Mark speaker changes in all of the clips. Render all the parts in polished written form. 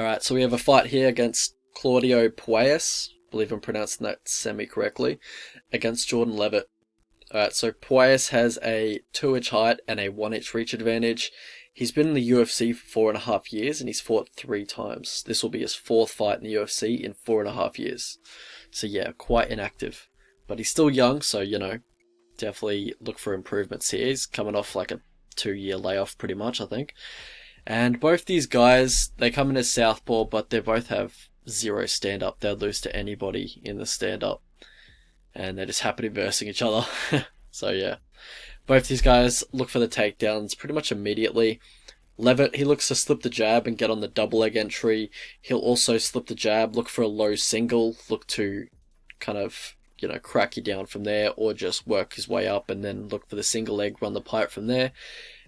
Speaker 1: Alright, so we have a fight here against Claudio Puelles, I believe I'm pronouncing that semi-correctly, against Jordan Leavitt. Alright, so Puelles has a 2-inch height and a 1-inch reach advantage. He's been in the UFC for 4.5 years and he's fought 3 times. This will be his 4th fight in the UFC in 4.5 years. So yeah, quite inactive. But he's still young, so definitely look for improvements here. He's coming off like a 2-year layoff pretty much, I think. And both these guys, they come in as southpaw, but they both have 0 stand-up. They'll lose to anybody in the stand-up. And they're just happy to be versing each other. So yeah. Both these guys look for the takedowns pretty much immediately. Leavitt, he looks to slip the jab and get on the double leg entry. He'll also slip the jab, look for a low single, look to kind of, crack you down from there, or just work his way up and then look for the single leg, run the pipe from there.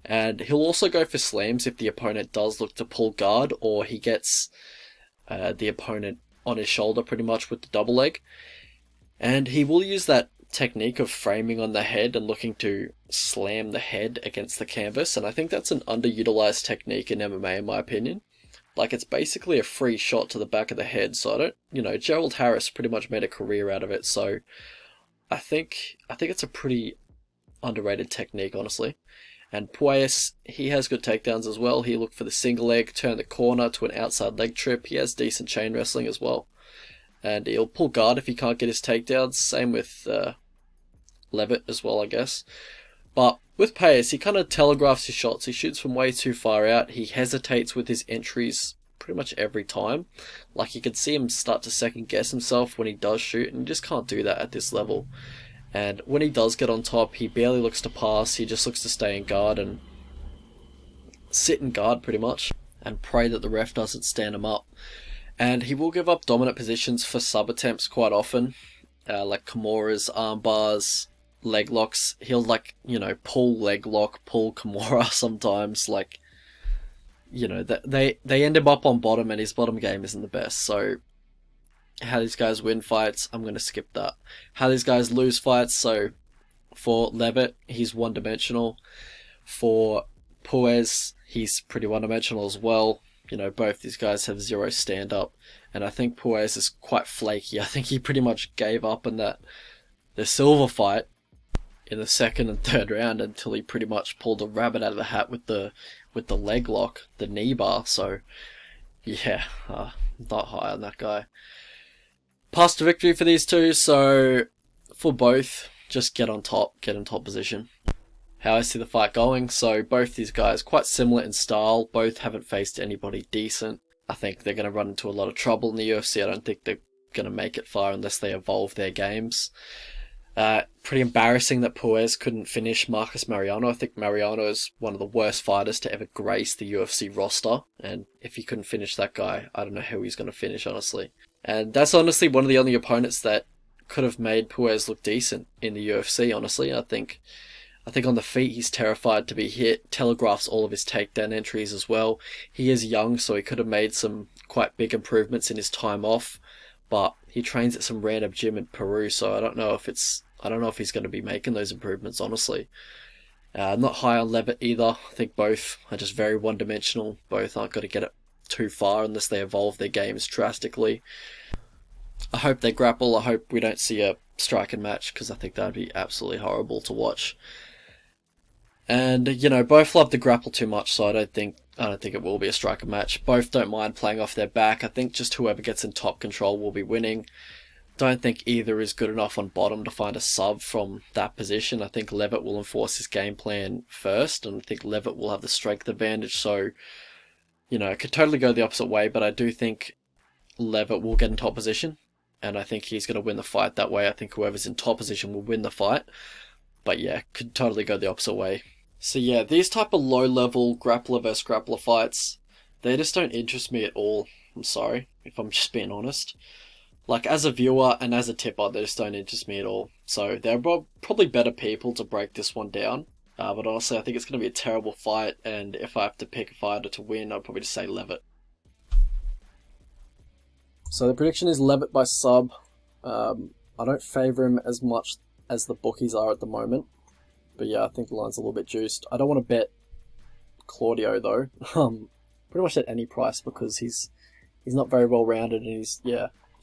Speaker 1: And he'll also go for slams if the opponent does look to pull guard, or he gets the opponent on his shoulder pretty much with the double leg. And he will use that technique of framing on the head and looking to slam the head against the canvas. And I think that's an underutilized technique in MMA in my opinion. Like, it's basically a free shot to the back of the head. So I don't, Gerald Harris pretty much made a career out of it. So I think it's a pretty underrated technique, honestly. And Puelles, he has good takedowns as well. He looked for the single leg, turn the corner to an outside leg trip. He has decent chain wrestling as well. And he'll pull guard if he can't get his takedowns. Same with Leavitt as well, I guess. But with Puelles, he kind of telegraphs his shots. He shoots from way too far out. He hesitates with his entries pretty much every time. Like, you can see him start to second guess himself when he does shoot, and you just can't do that at this level. And when he does get on top, he barely looks to pass. He just looks to stay in guard and sit in guard pretty much and pray that the ref doesn't stand him up. And he will give up dominant positions for sub attempts quite often, like Kimuras, arm bars, leg locks. He'll pull leg lock, pull Kimura sometimes. They end him up on bottom, and his bottom game isn't the best. So how these guys win fights, I'm going to skip that. How these guys lose fights, so for Leavitt, he's one-dimensional. For Puelles, he's pretty one-dimensional as well. Both these guys have 0 stand-up, and I think Puelles is quite flaky. I think he pretty much gave up in the silver fight in the 2nd and 3rd round until he pretty much pulled a rabbit out of the hat with the leg lock, the knee bar. So yeah, not high on that guy. Path to victory for these two, so for both, just get in top position. How I see the fight going, so both these guys quite similar in style, both haven't faced anybody decent. I think they're going to run into a lot of trouble in the UFC. I don't think they're going to make it far unless they evolve their games. Pretty embarrassing that Puelles couldn't finish Marcus Mariano. I think Mariano is one of the worst fighters to ever grace the UFC roster, and if he couldn't finish that guy, I don't know how he's going to finish, honestly. And that's honestly one of the only opponents that could have made Puelles look decent in the UFC, honestly. I think on the feet he's terrified to be hit, telegraphs all of his takedown entries as well. He is young, so he could have made some quite big improvements in his time off, but he trains at some random gym in Peru, so I don't know if he's going to be making those improvements, honestly. Not high on Leavitt either. I think both are just very one-dimensional. Both aren't going to get it too far unless they evolve their games drastically. I hope they grapple. I hope we don't see a striking match, because I think that would be absolutely horrible to watch. And both love to grapple too much, so I don't think it will be a striking match. Both don't mind playing off their back. I think just whoever gets in top control will be winning. Don't think either is good enough on bottom to find a sub from that position. I think Leavitt will enforce his game plan first, and I think Leavitt will have the strength advantage, so it could totally go the opposite way, but I do think Leavitt will get in top position, and I think he's going to win the fight that way. I think whoever's in top position will win the fight, but yeah, could totally go the opposite way. So yeah, these type of low-level grappler versus grappler fights, they just don't interest me at all. I'm sorry, if I'm just being honest. Like, as a viewer and as a tipper, they just don't interest me at all. So there are probably better people to break this one down. But honestly, I think it's going to be a terrible fight, and if I have to pick a fighter to win, I'd probably just say Leavitt. So the prediction is Leavitt by sub. I don't favour him as much as the bookies are at the moment. But yeah, I think the line's a little bit juiced. I don't want to bet Claudio, though. Pretty much at any price, because he's he's not very well rounded, and he's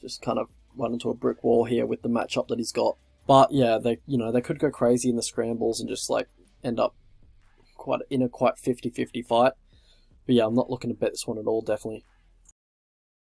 Speaker 1: just kind of run into a brick wall here with the matchup that he's got. But yeah, they could go crazy in the scrambles and just like end up quite 50-50 fight. But yeah, I'm not looking to bet this one at all, definitely.